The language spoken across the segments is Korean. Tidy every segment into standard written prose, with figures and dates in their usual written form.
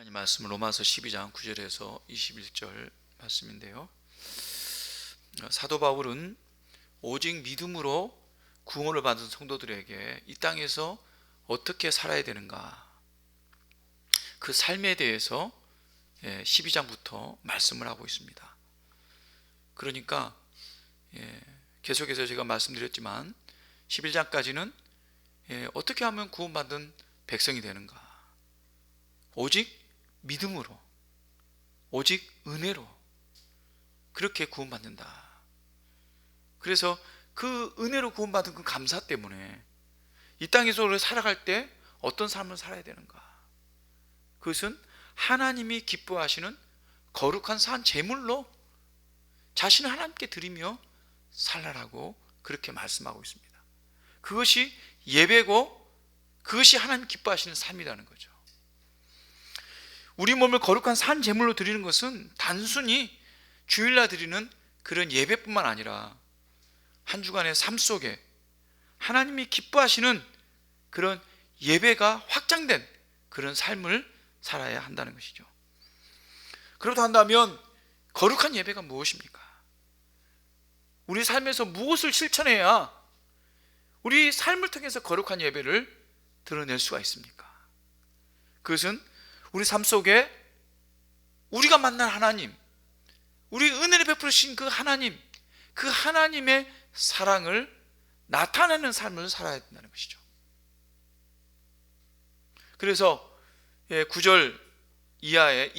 하나님 말씀 로마서 12장 9절에서 21절 말씀인데요, 사도 바울은 오직 믿음으로 구원을 받은 성도들에게 이 땅에서 어떻게 살아야 되는가, 그 삶에 대해서 12장부터 말씀을 하고 있습니다. 그러니까 계속해서 제가 말씀드렸지만 11장까지는 어떻게 하면 구원받은 백성이 되는가, 오직 믿음으로, 오직 은혜로 그렇게 구원받는다. 그래서 그 은혜로 구원받은 그 감사 때문에 이 땅에서 살아갈 때 어떤 삶을 살아야 되는가, 그것은 하나님이 기뻐하시는 거룩한 산 제물로 자신을 하나님께 드리며 살라라고 그렇게 말씀하고 있습니다. 그것이 예배고 그것이 하나님 기뻐하시는 삶이라는 거죠. 우리 몸을 거룩한 산 제물로 드리는 것은 단순히 주일날 드리는 그런 예배뿐만 아니라 한 주간의 삶 속에 하나님이 기뻐하시는 그런 예배가 확장된 그런 삶을 살아야 한다는 것이죠. 그렇다 한다면 거룩한 예배가 무엇입니까? 우리 삶에서 무엇을 실천해야 우리 삶을 통해서 거룩한 예배를 드러낼 수가 있습니까? 그것은 우리 삶 속에 우리가 만난 하나님, 우리 은혜를 베푸신 그 하나님, 그 하나님의 사랑을 나타내는 삶을 살아야 된다는 것이죠. 그래서 9절 이하의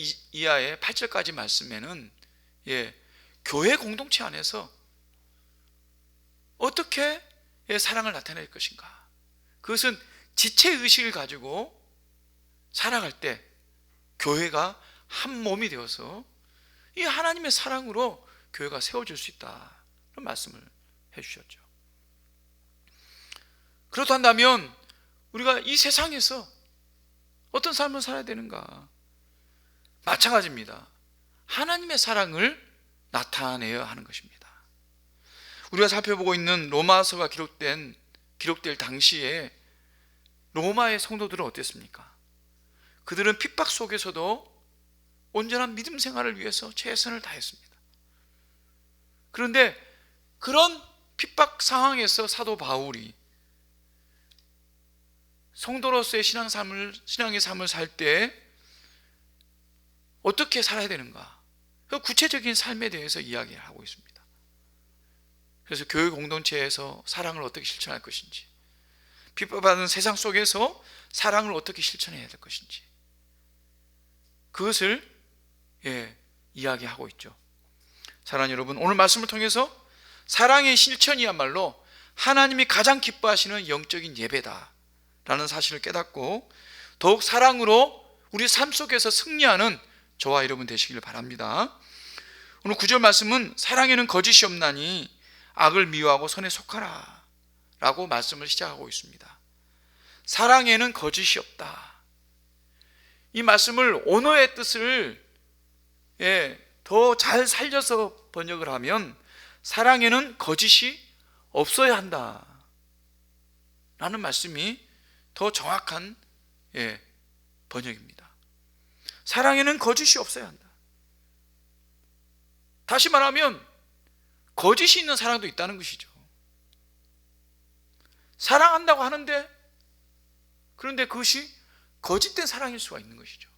8절까지 말씀에는 교회 공동체 안에서 어떻게 사랑을 나타낼 것인가, 그것은 지체의식을 가지고 살아갈 때 교회가 한 몸이 되어서 이 하나님의 사랑으로 교회가 세워질 수 있다, 그런 말씀을 해주셨죠. 그렇다 한다면 우리가 이 세상에서 어떤 삶을 살아야 되는가? 마찬가지입니다. 하나님의 사랑을 나타내야 하는 것입니다. 우리가 살펴보고 있는 로마서가 기록될 당시에 로마의 성도들은 어땠습니까? 그들은 핍박 속에서도 온전한 믿음 생활을 위해서 최선을 다했습니다. 그런데 그런 핍박 상황에서 사도 바울이 성도로서의 신앙의 삶을 살 때 어떻게 살아야 되는가, 그 구체적인 삶에 대해서 이야기를 하고 있습니다. 그래서 교회 공동체에서 사랑을 어떻게 실천할 것인지, 핍박받는 세상 속에서 사랑을 어떻게 실천해야 될 것인지, 그것을 이야기하고 있죠. 사랑하는 여러분, 오늘 말씀을 통해서 사랑의 실천이야말로 하나님이 가장 기뻐하시는 영적인 예배다라는 사실을 깨닫고 더욱 사랑으로 우리 삶 속에서 승리하는 저와 여러분 되시길 바랍니다. 오늘 9절 말씀은 사랑에는 거짓이 없나니 악을 미워하고 선에 속하라 라고 말씀을 시작하고 있습니다. 사랑에는 거짓이 없다. 이 말씀을 언어의 뜻을 더 잘 살려서 번역을 하면 사랑에는 거짓이 없어야 한다 라는 말씀이 더 정확한 번역입니다. 사랑에는 거짓이 없어야 한다. 다시 말하면 거짓이 있는 사랑도 있다는 것이죠. 사랑한다고 하는데 그런데 그것이 거짓된 사랑일 수가 있는 것이죠.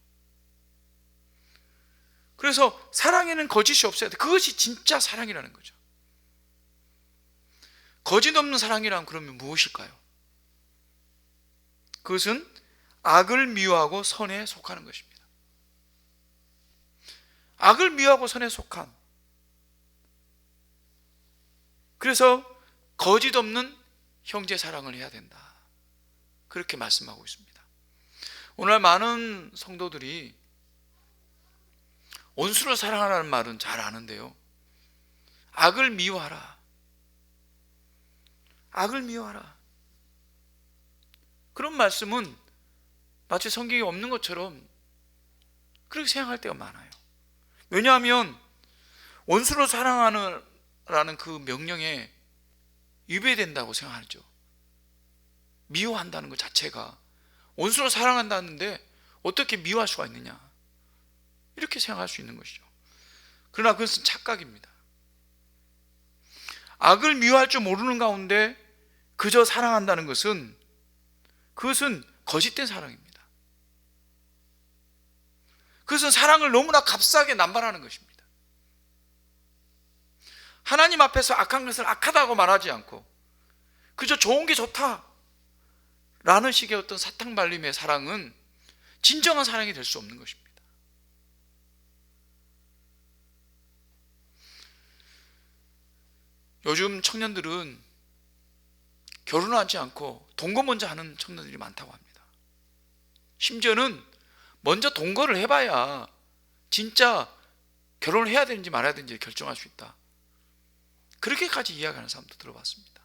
그래서 사랑에는 거짓이 없어야 돼. 그것이 진짜 사랑이라는 거죠. 거짓 없는 사랑이란 그러면 무엇일까요? 그것은 악을 미워하고 선에 속하는 것입니다. 악을 미워하고 선에 속한, 그래서 거짓 없는 형제 사랑을 해야 된다, 그렇게 말씀하고 있습니다. 오늘 많은 성도들이 원수를 사랑하라는 말은 잘 아는데요, 악을 미워하라, 악을 미워하라, 그런 말씀은 마치 성경에 없는 것처럼 그렇게 생각할 때가 많아요. 왜냐하면 원수로 사랑하라는 그 명령에 위배된다고 생각하죠. 미워한다는 것 자체가, 원수로 사랑한다는데 어떻게 미워할 수가 있느냐, 이렇게 생각할 수 있는 것이죠. 그러나 그것은 착각입니다. 악을 미워할 줄 모르는 가운데 그저 사랑한다는 것은, 그것은 거짓된 사랑입니다. 그것은 사랑을 너무나 값싸게 남발하는 것입니다. 하나님 앞에서 악한 것을 악하다고 말하지 않고 그저 좋은 게 좋다 라는 식의 어떤 사탕발림의 사랑은 진정한 사랑이 될 수 없는 것입니다. 요즘 청년들은 결혼하지 않고 동거 먼저 하는 청년들이 많다고 합니다. 심지어는 먼저 동거를 해봐야 진짜 결혼을 해야 되는지 말아야 되는지 결정할 수 있다, 그렇게까지 이야기하는 사람도 들어봤습니다.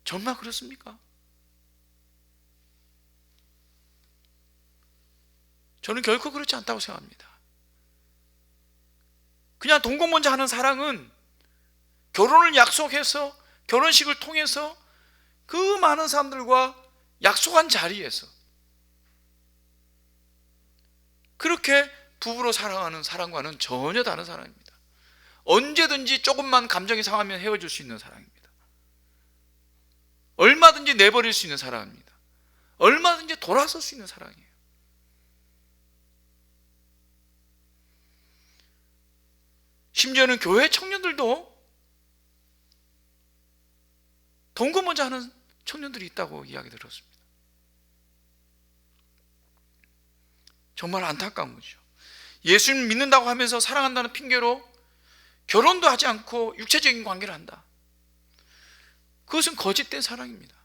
정말 그렇습니까? 저는 결코 그렇지 않다고 생각합니다. 그냥 동거 먼저 하는 사랑은 결혼을 약속해서, 결혼식을 통해서 그 많은 사람들과 약속한 자리에서 그렇게 부부로 사랑하는 사랑과는 전혀 다른 사랑입니다. 언제든지 조금만 감정이 상하면 헤어질 수 있는 사랑입니다. 얼마든지 내버릴 수 있는 사랑입니다. 얼마든지 돌아설 수 있는 사랑이에요. 심지어는 교회 청년들도 동거 먼저 하는 청년들이 있다고 이야기 들었습니다. 정말 안타까운 거죠. 예수님 믿는다고 하면서 사랑한다는 핑계로 결혼도 하지 않고 육체적인 관계를 한다. 그것은 거짓된 사랑입니다.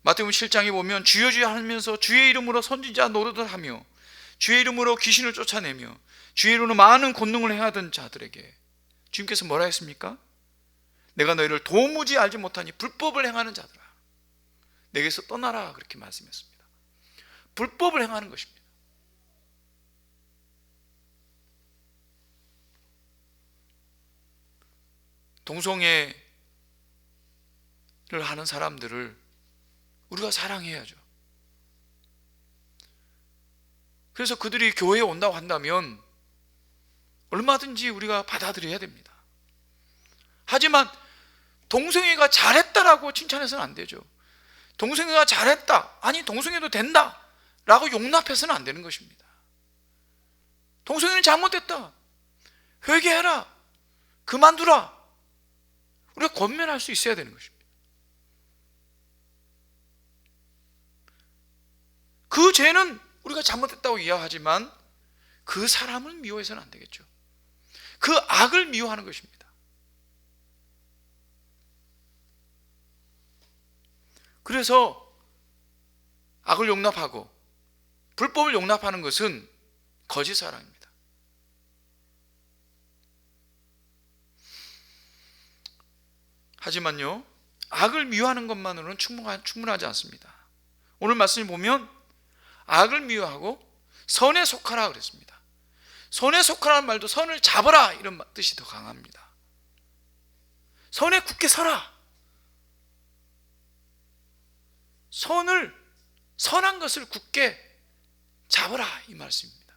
마태복음 7장에 보면 주여 주여 하면서 주의 이름으로 선지자 노릇을 하며 주의 이름으로 귀신을 쫓아내며 주의 이름으로 많은 권능을 행하던 자들에게 주님께서 뭐라 했습니까? 내가 너희를 도무지 알지 못하니 불법을 행하는 자들아, 내게서 떠나라, 그렇게 말씀했습니다. 불법을 행하는 것입니다. 동성애를 하는 사람들을 우리가 사랑해야죠. 그래서 그들이 교회에 온다고 한다면 얼마든지 우리가 받아들여야 됩니다. 하지만 동성애가 잘했다라고 칭찬해서는 안 되죠. 동성애가 잘했다, 아니 동성애도 된다 라고 용납해서는 안 되는 것입니다. 동성애는 잘못됐다, 회개해라, 그만두라, 우리가 권면할 수 있어야 되는 것입니다. 그 죄는 우리가 잘못됐다고 이야기하지만 그 사람을 미워해서는 안 되겠죠. 그 악을 미워하는 것입니다. 그래서 악을 용납하고 불법을 용납하는 것은 거짓 사랑입니다. 하지만요, 악을 미워하는 것만으로는 충분하지 않습니다. 오늘 말씀을 보면 악을 미워하고 선에 속하라 그랬습니다. 선에 속하라는 말도 선을 잡아라 이런 뜻이 더 강합니다. 선에 굳게 서라, 선한 것을 굳게 잡아라, 이 말씀입니다.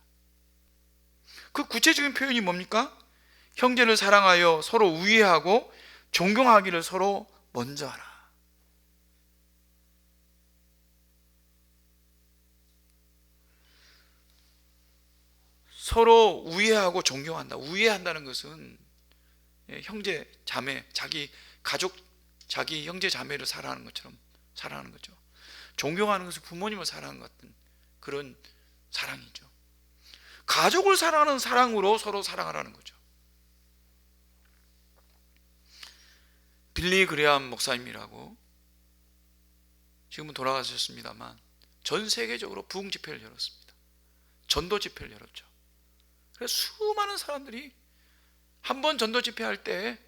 그 구체적인 표현이 뭡니까? 형제를 사랑하여 서로 우애하고 존경하기를 서로 먼저 하라. 서로 우애하고 존경한다. 우애한다는 것은 형제 자매, 자기 가족, 자기 형제 자매를 사랑하는 것처럼 사랑하는 거죠. 존경하는 것은 부모님을 사랑하는 것 같은 그런 사랑이죠. 가족을 사랑하는 사랑으로 서로 사랑하라는 거죠. 빌리 그레암 목사님이라고, 지금은 돌아가셨습니다만 전 세계적으로 부흥 집회를 열었습니다. 전도 집회를 열었죠. 그래서 수많은 사람들이 한 번 전도 집회할 때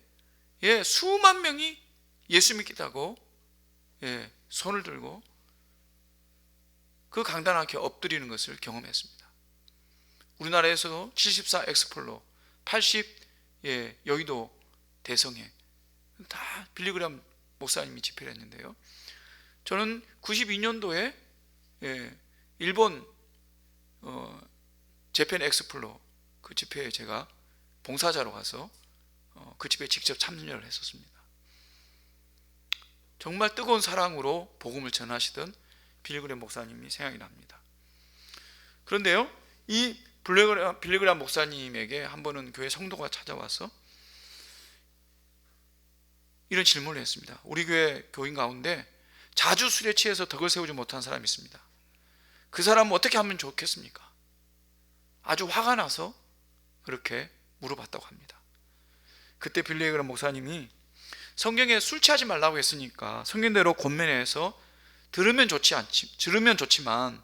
수만 명이 예수 믿겠다고 손을 들고 그 강단 앞에 엎드리는 것을 경험했습니다. 우리나라에서도 74 엑스폴로, 80 여의도 대성회 다 빌리그램 목사님이 집회를 했는데요, 저는 92년도에 일본 재팬 엑스플로 그 집회에 제가 봉사자로 가서 그 집회에 직접 참여를 했었습니다. 정말 뜨거운 사랑으로 복음을 전하시던 빌리그램 목사님이 생각이 납니다. 그런데요, 이 빌리그램 목사님에게 한 번은 교회 성도가 찾아와서 이런 질문을 했습니다. 우리 교회 교인 가운데 자주 술에 취해서 덕을 세우지 못한 사람이 있습니다. 그 사람은 어떻게 하면 좋겠습니까? 아주 화가 나서 그렇게 물어봤다고 합니다. 그때 빌리그램 목사님이 성경에 술 취하지 말라고 했으니까 성경대로 권면해서 들으면 좋지만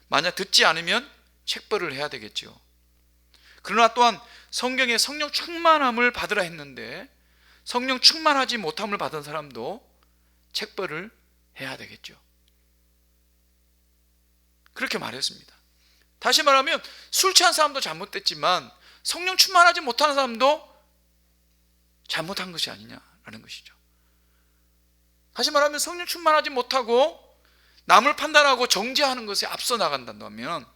만약 듣지 않으면 책벌을 해야 되겠죠. 그러나 또한 성경에 성령 충만함을 받으라 했는데 성령 충만하지 못함을 받은 사람도 책벌을 해야 되겠죠. 그렇게 말했습니다. 다시 말하면 술 취한 사람도 잘못됐지만 성령 충만하지 못하는 사람도 잘못한 것이 아니냐라는 것이죠. 다시 말하면 성령 충만하지 못하고 남을 판단하고 정죄하는 것에 앞서 나간다면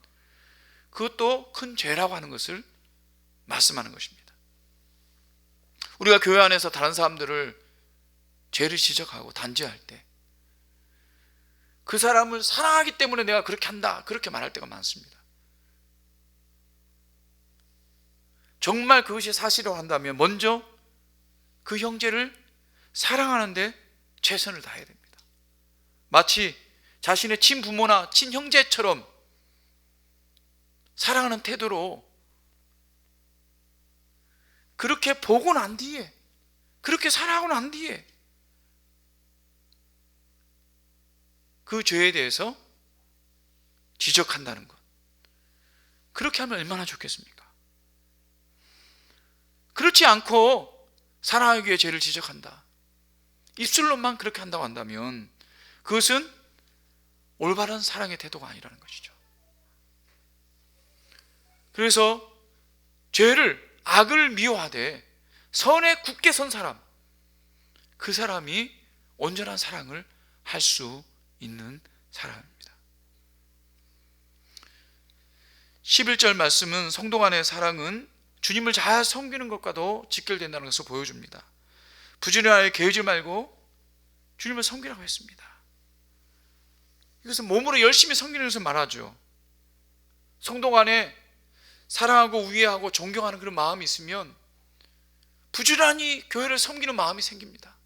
그것도 큰 죄라고 하는 것을 말씀하는 것입니다. 우리가 교회 안에서 다른 사람들을 죄를 지적하고 단죄할 때 그 사람을 사랑하기 때문에 내가 그렇게 한다, 그렇게 말할 때가 많습니다. 정말 그것이 사실이라고 한다면 먼저 그 형제를 사랑하는데 최선을 다해야 됩니다. 마치 자신의 친부모나 친형제처럼 사랑하는 태도로 그렇게 보고 난 뒤에, 그렇게 사랑하고 난 뒤에 그 죄에 대해서 지적한다는 것, 그렇게 하면 얼마나 좋겠습니까? 그렇지 않고 사랑하기 위해 죄를 지적한다, 입술로만 그렇게 한다고 한다면 그것은 올바른 사랑의 태도가 아니라는 것이죠. 그래서 죄를, 악을 미워하되 선에 굳게 선 사람, 그 사람이 온전한 사랑을 할 수 있는 사람입니다. 11절 말씀은 성도 간의 사랑은 주님을 잘 섬기는 것과도 직결된다는 것을 보여줍니다. 부지런하게 게으르지 말고 주님을 섬기라고 했습니다. 이것은 몸으로 열심히 섬기는 것을 말하죠. 성도 간에 사랑하고 우애하고 존경하는 그런 마음이 있으면 부지런히 교회를 섬기는 마음이 생깁니다.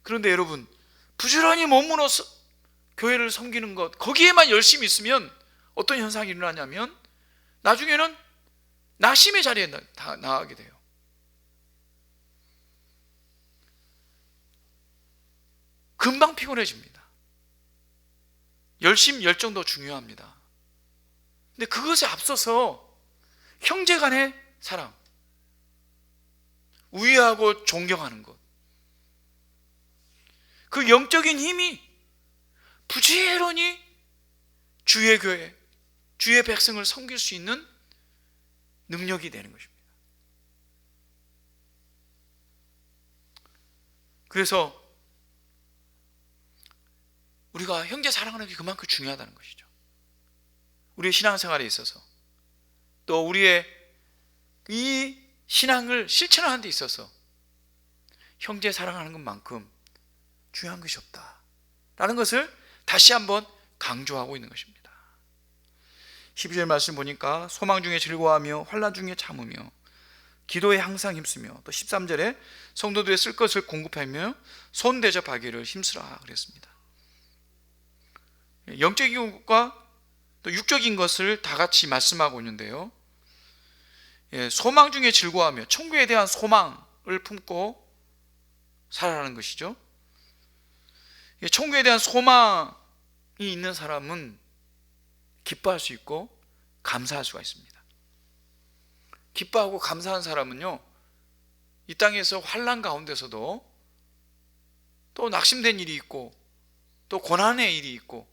그런데 여러분, 부지런히 몸으로 교회를 섬기는 것, 거기에만 열심히 있으면 어떤 현상이 일어나냐면 나중에는 낙심의 자리에 나가게 돼요. 금방 피곤해집니다. 열심, 열정도 중요합니다. 근데 그것에 앞서서 형제 간의 사랑, 우애하고 존경하는 것, 그 영적인 힘이 부지런히 주의 교회, 주의 백성을 섬길 수 있는 능력이 되는 것입니다. 그래서 우리가 형제 사랑하는 게 그만큼 중요하다는 것이죠. 우리의 신앙생활에 있어서, 또 우리의 이 신앙을 실천하는 데 있어서 형제 사랑하는 것만큼 중요한 것이 없다라는 것을 다시 한번 강조하고 있는 것입니다. 12절 말씀 보니까 소망 중에 즐거워하며 환난 중에 참으며 기도에 항상 힘쓰며, 또 13절에 성도들의 쓸 것을 공급하며 손 대접하기를 힘쓰라 그랬습니다. 영적인 것과 또 육적인 것을 다 같이 말씀하고 있는데요, 소망 중에 즐거워하며 천국에 대한 소망을 품고 살아가는 것이죠. 천국에 대한 소망이 있는 사람은 기뻐할 수 있고 감사할 수가 있습니다. 기뻐하고 감사한 사람은요, 이 땅에서 환난 가운데서도 또 낙심된 일이 있고 또 고난의 일이 있고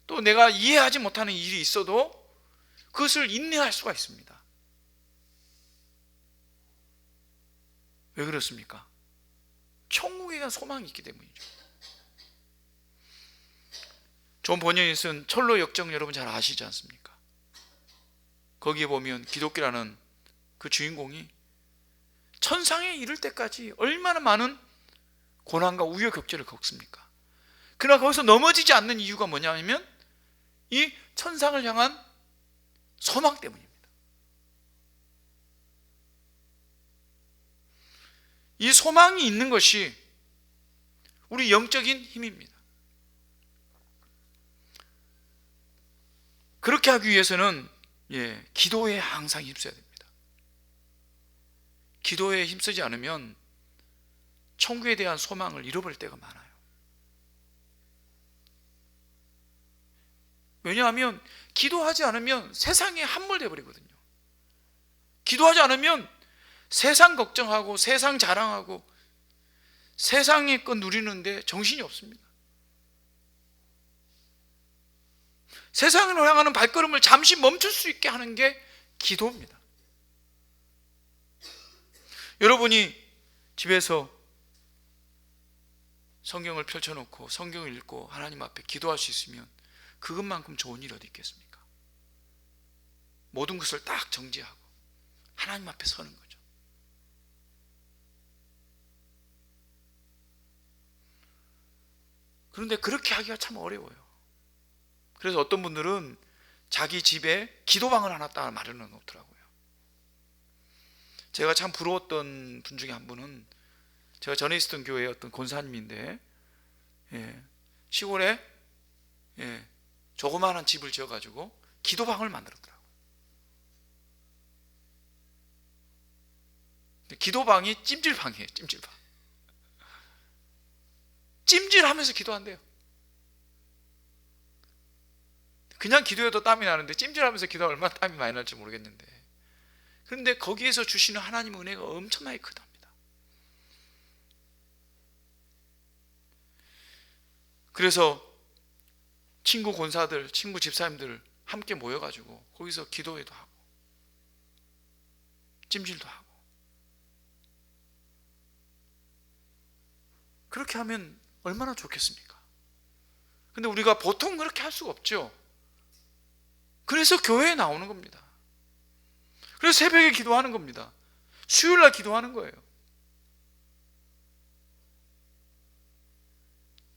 또 내가 이해하지 못하는 일이 있어도 그것을 인내할 수가 있습니다. 왜 그렇습니까? 천국에 대한 소망이 있기 때문이죠. 존 버년이 쓴 철로 역정 여러분 잘 아시지 않습니까? 거기에 보면 기독교라는 그 주인공이 천상에 이를 때까지 얼마나 많은 고난과 우여곡절을 겪습니까? 그러나 거기서 넘어지지 않는 이유가 뭐냐면 이 천상을 향한 소망 때문입니다. 이 소망이 있는 것이 우리 영적인 힘입니다. 그렇게 하기 위해서는 기도에 항상 힘써야 됩니다. 기도에 힘쓰지 않으면 천국에 대한 소망을 잃어버릴 때가 많아요. 왜냐하면 기도하지 않으면 세상에 함몰되어 버리거든요. 기도하지 않으면 세상 걱정하고 세상 자랑하고 세상의 것 누리는데 정신이 없습니다. 세상으로 향하는 발걸음을 잠시 멈출 수 있게 하는 게 기도입니다. 여러분이 집에서 성경을 펼쳐놓고 성경을 읽고 하나님 앞에 기도할 수 있으면 그것만큼 좋은 일이 어디 있겠습니까? 모든 것을 딱 정지하고 하나님 앞에 서는 거죠. 그런데 그렇게 하기가 참 어려워요. 그래서 어떤 분들은 자기 집에 기도방을 하나 딱 마련해 놓더라고요. 제가 참 부러웠던 분 중에 한 분은 제가 전에 있었던 교회의 어떤 권사님인데 시골에 조그마한 집을 지어가지고 기도방을 만들었더라고요. 기도방이 찜질방이에요. 찜질방. 찜질하면서 기도한대요. 그냥 기도해도 땀이 나는데 찜질하면서 기도하면 얼마나 땀이 많이 날지 모르겠는데, 그런데 거기에서 주시는 하나님의 은혜가 엄청나게 크답니다. 그래서 친구 권사들, 친구 집사님들 함께 모여가지고 거기서 기도회도 하고 찜질도 하고, 그렇게 하면 얼마나 좋겠습니까? 근데 우리가 보통 그렇게 할 수가 없죠. 그래서 교회에 나오는 겁니다. 그래서 새벽에 기도하는 겁니다. 수요일날 기도하는 거예요.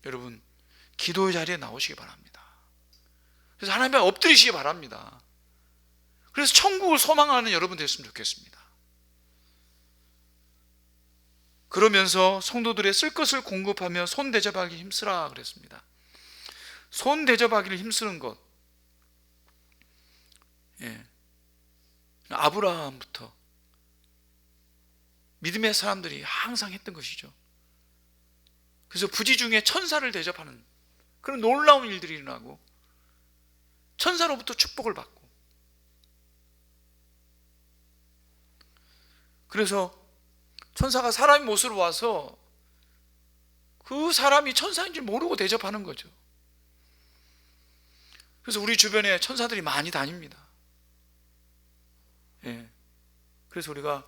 여러분, 기도의 자리에 나오시기 바랍니다. 그래서 하나님 앞에 엎드리시기 바랍니다. 그래서 천국을 소망하는 여러분 됐으면 좋겠습니다. 그러면서 성도들의 쓸 것을 공급하며 손 대접하기 힘쓰라 그랬습니다. 손 대접하기를 힘쓰는 것, 아브라함부터 믿음의 사람들이 항상 했던 것이죠. 그래서 부지 중에 천사를 대접하는 그런 놀라운 일들이 일어나고 천사로부터 축복을 받고, 그래서 천사가 사람의 모습으로 와서 그 사람이 천사인 줄 모르고 대접하는 거죠. 그래서 우리 주변에 천사들이 많이 다닙니다. 그래서 우리가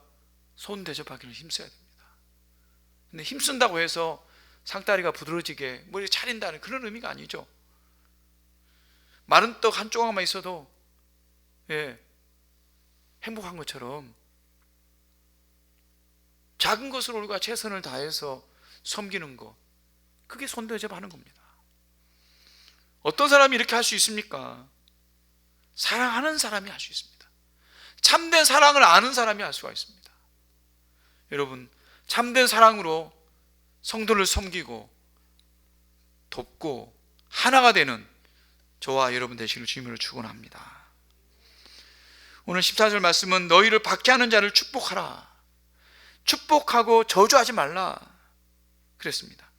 손 대접하기를 힘써야 됩니다. 근데 힘쓴다고 해서 상다리가 부드러지게 머리 차린다는 그런 의미가 아니죠. 마른 떡 한 조각만 있어도 행복한 것처럼 작은 것으로 우리가 최선을 다해서 섬기는 것, 그게 손 대접하는 겁니다. 어떤 사람이 이렇게 할 수 있습니까? 사랑하는 사람이 할 수 있습니다. 참된 사랑을 아는 사람이 할 수가 있습니다. 여러분, 참된 사랑으로 성도를 섬기고 돕고 하나가 되는 저와 여러분 되시기를 주님으로 축원합니다. 오늘 14절 말씀은 너희를 박해하는 자를 축복하라, 축복하고 저주하지 말라 그랬습니다.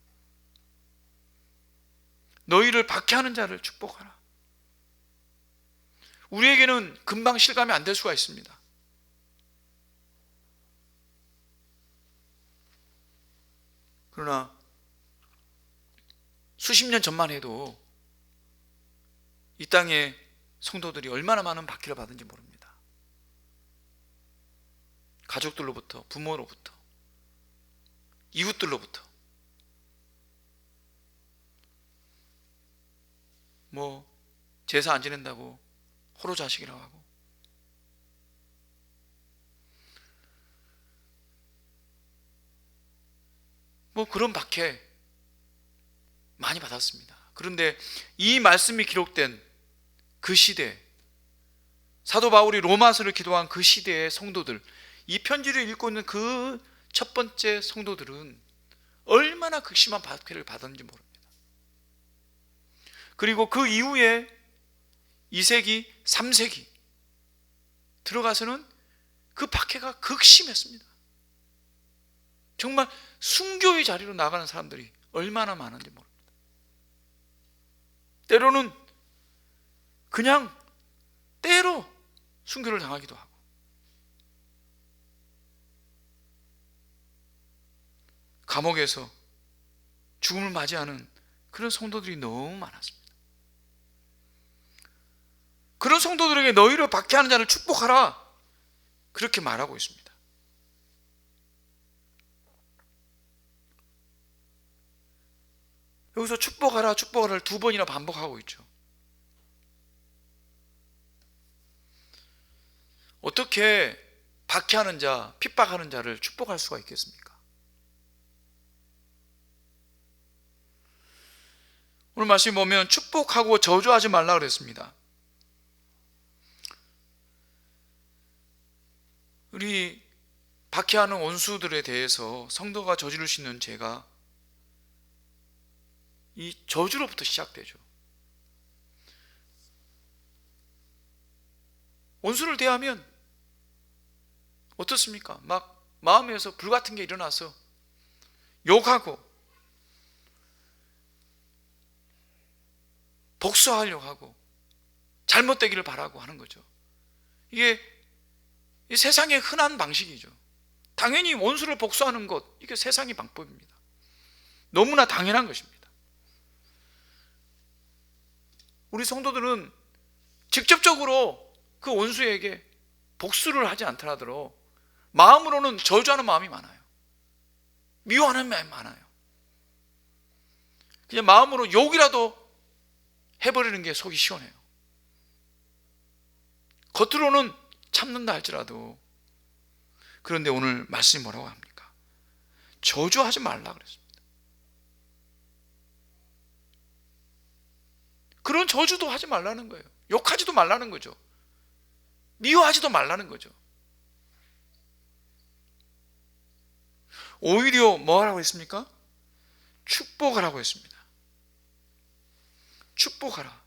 너희를 박해하는 자를 축복하라. 우리에게는 금방 실감이 안 될 수가 있습니다. 그러나 수십 년 전만 해도 이 땅에 성도들이 얼마나 많은 박해를 받은지 모릅니다. 가족들로부터, 부모로부터, 이웃들로부터 뭐 제사 안 지낸다고 호로 자식이라고 하고, 뭐 그런 박해 많이 받았습니다. 그런데 이 말씀이 기록된 그 시대, 사도 바울이 로마서를 기도한 그 시대의 성도들, 이 편지를 읽고 있는 그 첫 번째 성도들은 얼마나 극심한 박해를 받았는지 모릅니다. 그리고 그 이후에 2세기, 3세기 들어가서는 그 박해가 극심했습니다. 정말 순교의 자리로 나가는 사람들이 얼마나 많은지 모릅니다. 때로는 그냥 때로 순교를 당하기도 하고, 감옥에서 죽음을 맞이하는 그런 성도들이 너무 많았습니다. 그런 성도들에게 너희를 박해하는 자를 축복하라, 그렇게 말하고 있습니다. 여기서 축복하라, 축복하라를 2번이나 반복하고 있죠. 어떻게 박해하는 자, 핍박하는 자를 축복할 수가 있겠습니까? 오늘 말씀 보면 축복하고 저주하지 말라 그랬습니다. 우리 박해하는 원수들에 대해서 성도가 저지를 수 있는 죄가 이 저주로부터 시작되죠. 원수를 대하면 어떻습니까? 막 마음에서 불같은 게 일어나서 욕하고 복수하려고 하고 잘못되기를 바라고 하는 거죠. 이게 이 세상의 흔한 방식이죠. 당연히 원수를 복수하는 것, 이게 세상의 방법입니다. 너무나 당연한 것입니다. 우리 성도들은 직접적으로 그 원수에게 복수를 하지 않더라도 마음으로는 저주하는 마음이 많아요. 미워하는 마음이 많아요. 그냥 마음으로 욕이라도 해버리는 게 속이 시원해요. 겉으로는 참는다 할지라도. 그런데 오늘 말씀이 뭐라고 합니까? 저주하지 말라 그랬습니다. 그런 저주도 하지 말라는 거예요. 욕하지도 말라는 거죠. 미워하지도 말라는 거죠. 오히려 뭐 하라고 했습니까? 축복하라고 했습니다. 축복하라.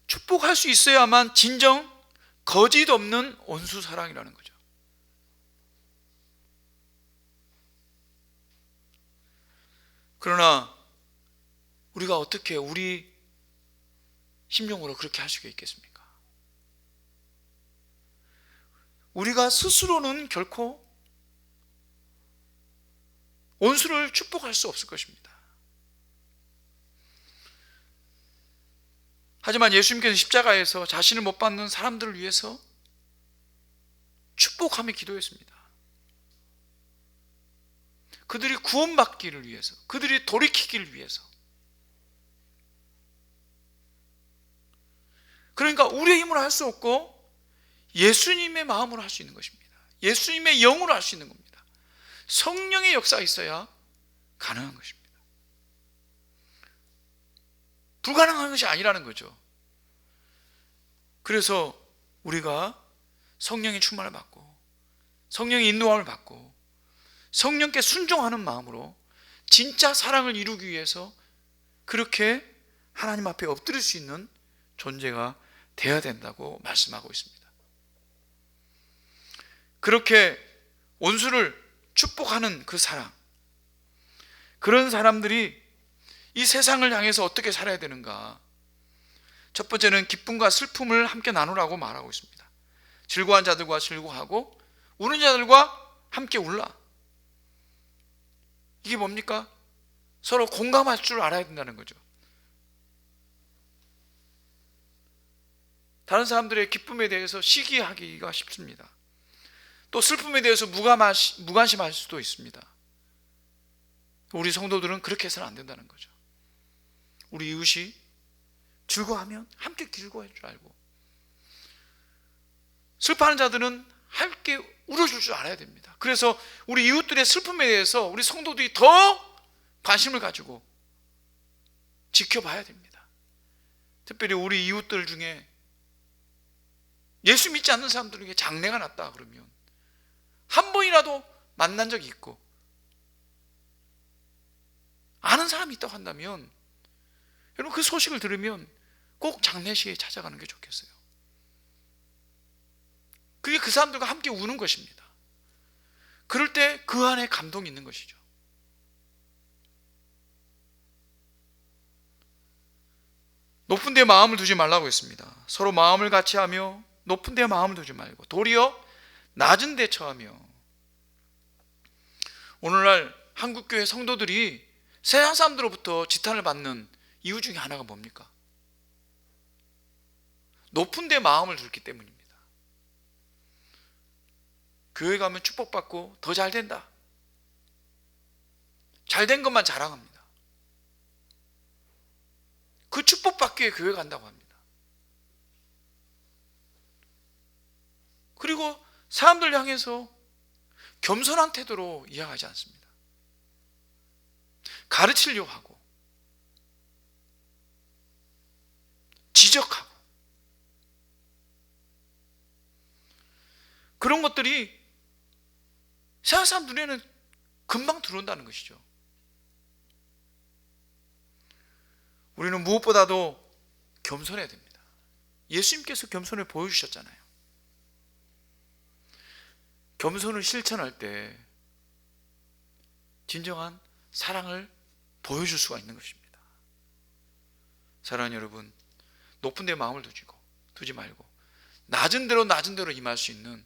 축복할 수 있어야만 진정 거짓 없는 원수 사랑이라는 거죠. 그러나 우리가 어떻게 우리 심령으로 그렇게 할 수가 있겠습니까? 우리가 스스로는 결코 원수를 축복할 수 없을 것입니다. 하지만 예수님께서 십자가에서 자신을 못 받는 사람들을 위해서 축복하며 기도했습니다. 그들이 구원받기를 위해서, 그들이 돌이키기를 위해서. 그러니까 우리의 힘으로 할 수 없고 예수님의 마음으로 할 수 있는 것입니다. 예수님의 영으로 할 수 있는 겁니다. 성령의 역사가 있어야 가능한 것입니다. 불가능한 것이 아니라는 거죠. 그래서 우리가 성령의 충만을 받고 성령의 인도함을 받고 성령께 순종하는 마음으로 진짜 사랑을 이루기 위해서 그렇게 하나님 앞에 엎드릴 수 있는 존재가 되어야 된다고 말씀하고 있습니다. 그렇게 원수를 축복하는 그 사랑, 그런 사람들이 이 세상을 향해서 어떻게 살아야 되는가? 첫 번째는 기쁨과 슬픔을 함께 나누라고 말하고 있습니다. 즐거워한 자들과 즐거워하고 우는 자들과 함께 울라. 이게 뭡니까? 서로 공감할 줄 알아야 된다는 거죠. 다른 사람들의 기쁨에 대해서 시기하기가 쉽습니다. 또 슬픔에 대해서 무관심할 수도 있습니다. 우리 성도들은 그렇게 해서는 안 된다는 거죠. 우리 이웃이 즐거워하면 함께 즐거워할 줄 알고, 슬퍼하는 자들은 함께 울어줄 줄 알아야 됩니다. 그래서 우리 이웃들의 슬픔에 대해서 우리 성도들이 더 관심을 가지고 지켜봐야 됩니다. 특별히 우리 이웃들 중에 예수 믿지 않는 사람들에게 장례가 났다 그러면 한 번이라도 만난 적이 있고 아는 사람이 있다고 한다면, 여러분 그 소식을 들으면 꼭 장례식에 찾아가는 게 좋겠어요. 그게 그 사람들과 함께 우는 것입니다. 그럴 때 그 안에 감동이 있는 것이죠. 높은 데 마음을 두지 말라고 했습니다. 서로 마음을 같이 하며 높은 데 마음을 두지 말고 도리어 낮은 데 처하며. 오늘날 한국교회 성도들이 세상 사람들로부터 지탄을 받는 이유 중에 하나가 뭡니까? 높은 데 마음을 두기 때문입니다. 교회 가면 축복받고 더 잘 된다, 잘된 것만 자랑합니다. 그 축복받기 위해 교회 간다고 합니다. 그리고 사람들 향해서 겸손한 태도로 이해하지 않습니다. 가르치려고 하고 지적하고, 그런 것들이 세상 사람 눈에는 금방 들어온다는 것이죠. 우리는 무엇보다도 겸손해야 됩니다. 예수님께서 겸손을 보여주셨잖아요. 겸손을 실천할 때 진정한 사랑을 보여줄 수가 있는 것입니다. 사랑하는 여러분, 높은 데 마음을 두지 말고 낮은 데로 임할 수 있는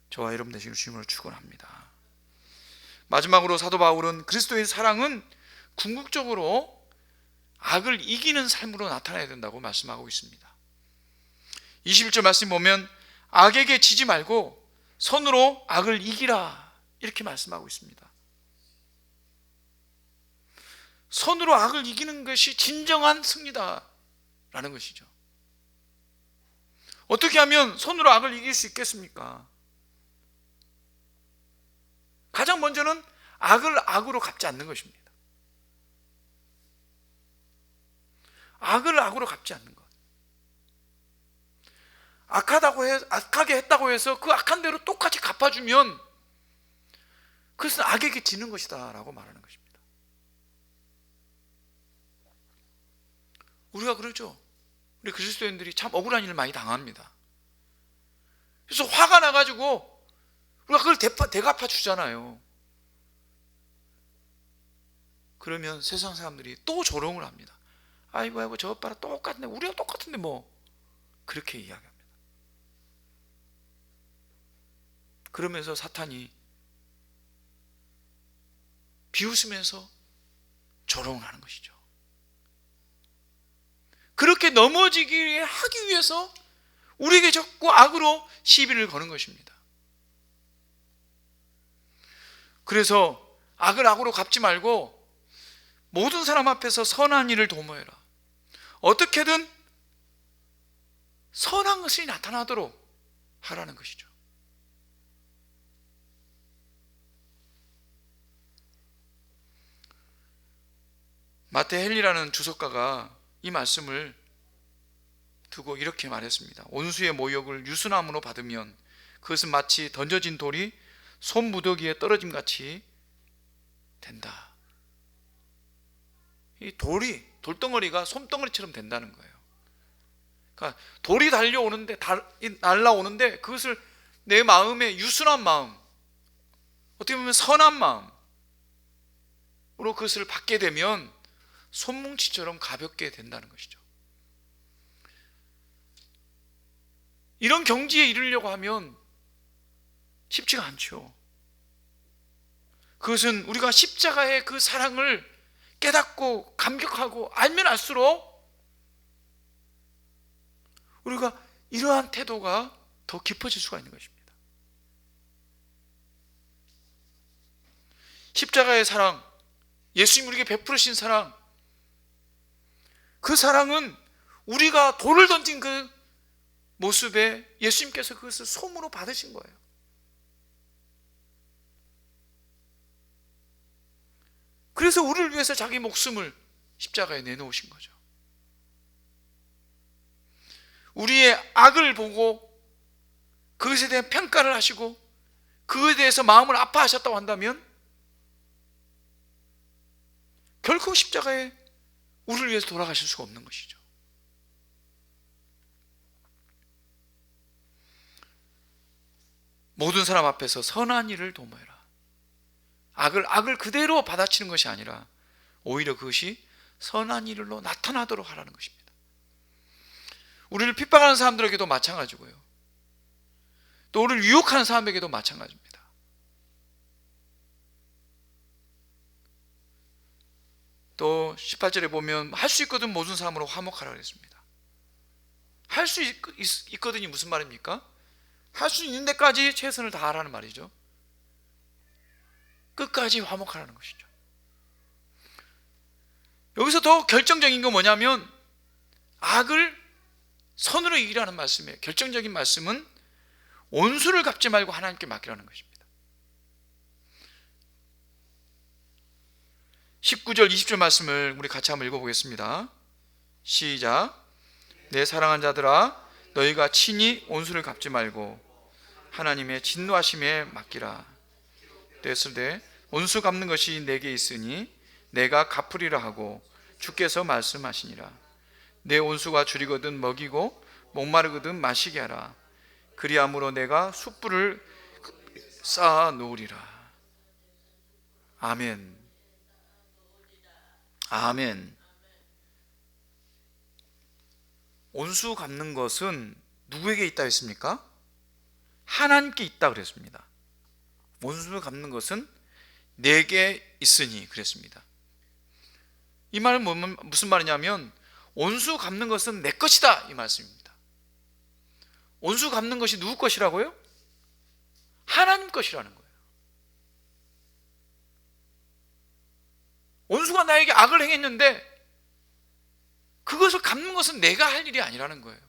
저와 여러분 되시길 주님으로 축원합니다. 마지막으로 사도 바울은 그리스도의 사랑은 궁극적으로 악을 이기는 삶으로 나타나야 된다고 말씀하고 있습니다. 21절 말씀 보면 악에게 지지 말고 선으로 악을 이기라, 이렇게 말씀하고 있습니다. 선으로 악을 이기는 것이 진정한 승리다라는 것이죠. 어떻게 하면 선으로 악을 이길 수 있겠습니까? 가장 먼저는 악을 악으로 갚지 않는 것입니다. 악을 악으로 갚지 않는 것. 악하게 했다고 해서 그 악한 대로 똑같이 갚아주면 그것은 악에게 지는 것이다 라고 말하는 것입니다. 우리가 그러죠. 우리 그리스도인들이 참 억울한 일을 많이 당합니다. 그래서 화가 나가지고 우리가 그걸 대갚아 주잖아요. 그러면 세상 사람들이 또 조롱을 합니다. 아이고 저 오빠랑 똑같네, 우리랑 똑같은데 뭐, 그렇게 이야기합니다. 그러면서 사탄이 비웃으면서 조롱을 하는 것이죠. 그렇게 넘어지게 하기 위해서 우리에게 자꾸 악으로 시비를 거는 것입니다. 그래서 악을 악으로 갚지 말고 모든 사람 앞에서 선한 일을 도모해라. 어떻게든 선한 것이 나타나도록 하라는 것이죠. 마테 헨리라는 주석가가 이 말씀을 두고 이렇게 말했습니다. 온수의 모욕을 유수남으로 받으면 그것은 마치 던져진 돌이 솜무더기에 떨어짐 같이 된다. 이 돌덩어리가 솜덩어리처럼 된다는 거예요. 그러니까 돌이 날라오는데 그것을 내 마음의 유순한 마음, 어떻게 보면 선한 마음으로 그것을 받게 되면 솜뭉치처럼 가볍게 된다는 것이죠. 이런 경지에 이르려고 하면 쉽지가 않죠. 그것은 우리가 십자가의 그 사랑을 깨닫고 감격하고 알면 알수록 우리가 이러한 태도가 더 깊어질 수가 있는 것입니다. 십자가의 사랑, 예수님 우리에게 베풀으신 사랑, 그 사랑은 우리가 돌을 던진 그 모습에 예수님께서 그것을 솜으로 받으신 거예요. 그래서 우리를 위해서 자기 목숨을 십자가에 내놓으신 거죠. 우리의 악을 보고 그것에 대한 평가를 하시고 그것에 대해서 마음을 아파하셨다고 한다면 결코 십자가에 우리를 위해서 돌아가실 수가 없는 것이죠. 모든 사람 앞에서 선한 일을 도모해라. 악을 그대로 받아치는 것이 아니라 오히려 그것이 선한 일로 나타나도록 하라는 것입니다. 우리를 핍박하는 사람들에게도 마찬가지고요, 또 우리를 유혹하는 사람에게도 마찬가지입니다. 또 18절에 보면 할 수 있거든 모든 사람으로 화목하라 그랬습니다. 할 수 있거든이 무슨 말입니까? 할 수 있는 데까지 최선을 다하라는 말이죠. 끝까지 화목하라는 것이죠. 여기서 더 결정적인 건 뭐냐면 악을 선으로 이기라는 말씀이에요. 결정적인 말씀은 원수를 갚지 말고 하나님께 맡기라는 것입니다. 19절 20절 말씀을 우리 같이 한번 읽어보겠습니다. 시작. 내 사랑하는 자들아, 너희가 친히 원수를 갚지 말고 하나님의 진노하심에 맡기라. 됐을 때 원수 갚는 것이 내게 있으니 내가 갚으리라 하고 주께서 말씀하시니라. 내 원수가 줄이거든 먹이고 목마르거든 마시게 하라. 그리함으로 내가 숯불을 쌓아 놓으리라. 아멘. 아멘. 원수 갚는 것은 누구에게 있다 했습니까? 하나님께 있다 그랬습니다. 원수를 갚는 것은 내게 있으니 그랬습니다. 이 말은 무슨 말이냐면 원수 갚는 것은 내 것이다 이 말씀입니다. 원수 갚는 것이 누구 것이라고요? 하나님 것이라는 거예요. 원수가 나에게 악을 행했는데 그것을 갚는 것은 내가 할 일이 아니라는 거예요.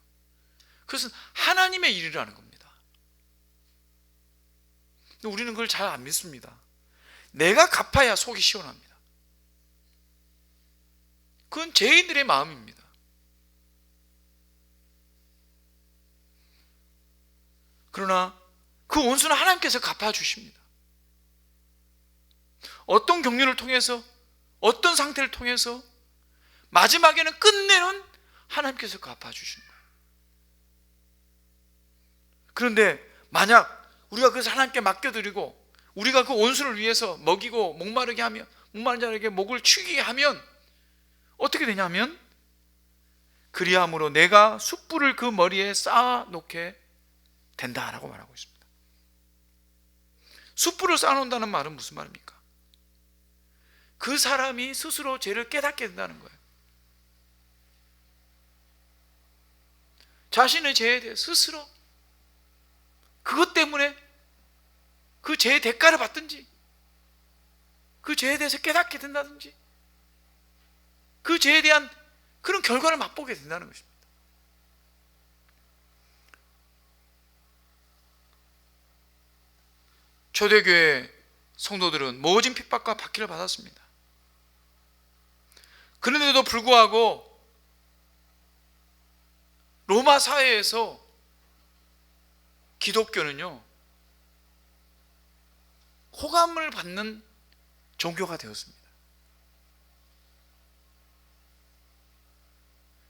그것은 하나님의 일이라는 겁니다. 근데 우리는 그걸 잘 안 믿습니다. 내가 갚아야 속이 시원합니다. 그건 죄인들의 마음입니다. 그러나 그 원수는 하나님께서 갚아주십니다. 어떤 경륜을 통해서, 어떤 상태를 통해서 마지막에는 끝내는 하나님께서 갚아주시는 거예요. 그런데 만약 우리가 그것을 하나님께 맡겨드리고 우리가 그 원수를 위해서 먹이고 목마르게 하며 목마른 자에게 목을 축이게 하면 어떻게 되냐면 그리함으로 내가 숯불을 그 머리에 쌓아 놓게 된다라고 말하고 있습니다. 숯불을 쌓아 놓는다는 말은 무슨 말입니까? 그 사람이 스스로 죄를 깨닫게 된다는 거예요. 자신의 죄에 대해 스스로 그것 때문에 그 죄의 대가를 받든지 그 죄에 대해서 깨닫게 된다든지 그 죄에 대한 그런 결과를 맛보게 된다는 것입니다. 초대교회 성도들은 모진 핍박과 박해를 받았습니다. 그런데도 불구하고 로마 사회에서 기독교는요 호감을 받는 종교가 되었습니다.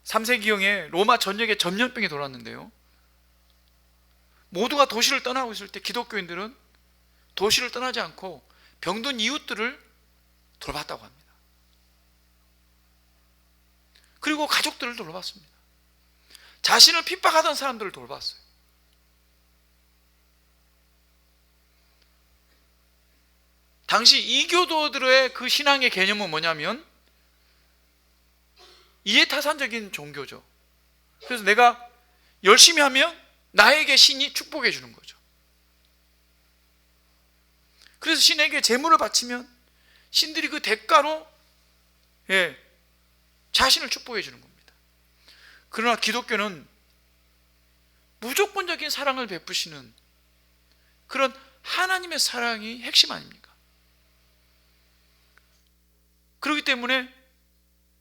3세기경에 로마 전역에 전염병이 돌았는데요, 모두가 도시를 떠나고 있을 때 기독교인들은 도시를 떠나지 않고 병든 이웃들을 돌봤다고 합니다. 그리고 가족들을 돌봤습니다. 자신을 핍박하던 사람들을 돌봤어요. 당시 이교도들의 그 신앙의 개념은 뭐냐면 이해타산적인 종교죠. 그래서 내가 열심히 하면 나에게 신이 축복해 주는 거죠. 그래서 신에게 제물을 바치면 신들이 그 대가로 자신을 축복해 주는 겁니다. 그러나 기독교는 무조건적인 사랑을 베푸시는 그런 하나님의 사랑이 핵심 아닙니까? 그렇기 때문에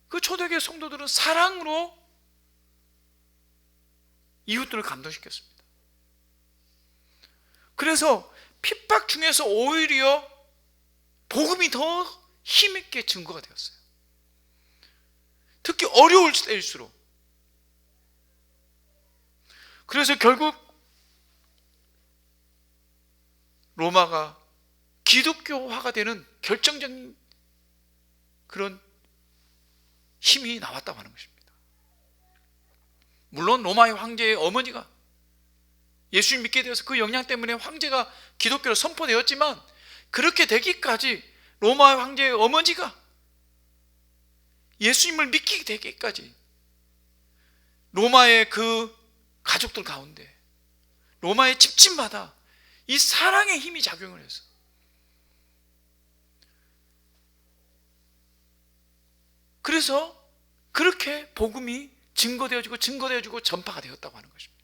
그 초대교회 성도들은 사랑으로 이웃들을 감동시켰습니다. 그래서 핍박 중에서 오히려 복음이 더 힘있게 증거가 되었어요. 특히 어려울 때일수록. 그래서 결국 로마가 기독교화가 되는 결정적인 그런 힘이 나왔다고 하는 것입니다. 물론 로마의 황제의 어머니가 예수님 믿게 되어서 그 영향 때문에 황제가 기독교로 선포되었지만, 그렇게 되기까지 로마의 황제의 어머니가 예수님을 믿게 되기까지 로마의 그 가족들 가운데, 로마의 집집마다 이 사랑의 힘이 작용을 해서 그래서 그렇게 복음이 증거되어지고 전파가 되었다고 하는 것입니다.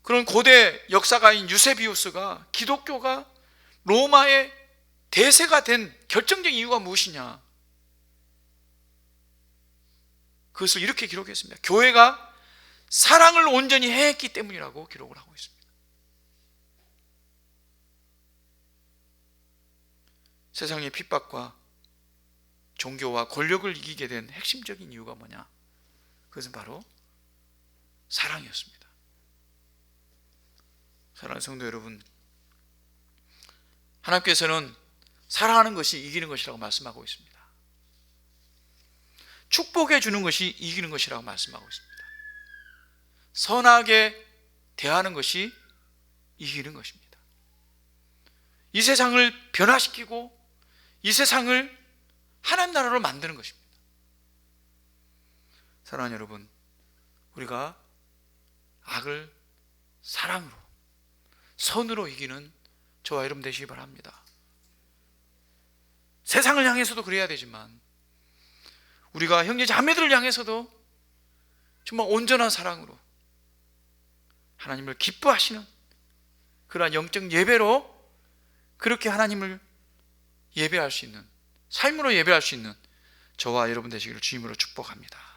그런 고대 역사가인 유세비우스가 기독교가 로마의 대세가 된 결정적인 이유가 무엇이냐, 그것을 이렇게 기록했습니다. 교회가 사랑을 온전히 해했기 때문이라고 기록을 하고 있습니다. 세상의 핍박과 종교와 권력을 이기게 된 핵심적인 이유가 뭐냐? 그것은 바로 사랑이었습니다. 사랑하는 성도 여러분, 하나님께서는 사랑하는 것이 이기는 것이라고 말씀하고 있습니다. 축복해 주는 것이 이기는 것이라고 말씀하고 있습니다. 선하게 대하는 것이 이기는 것입니다. 이 세상을 변화시키고 이 세상을 하나님 나라로 만드는 것입니다. 사랑하는 여러분, 우리가 악을 사랑으로, 선으로 이기는 저와 여러분 되시기 바랍니다. 세상을 향해서도 그래야 되지만 우리가 형제 자매들을 향해서도 정말 온전한 사랑으로 하나님을 기뻐하시는 그러한 영적 예배로 그렇게 하나님을 예배할 수 있는, 삶으로 예배할 수 있는 저와 여러분 되시기를 주님으로 축복합니다.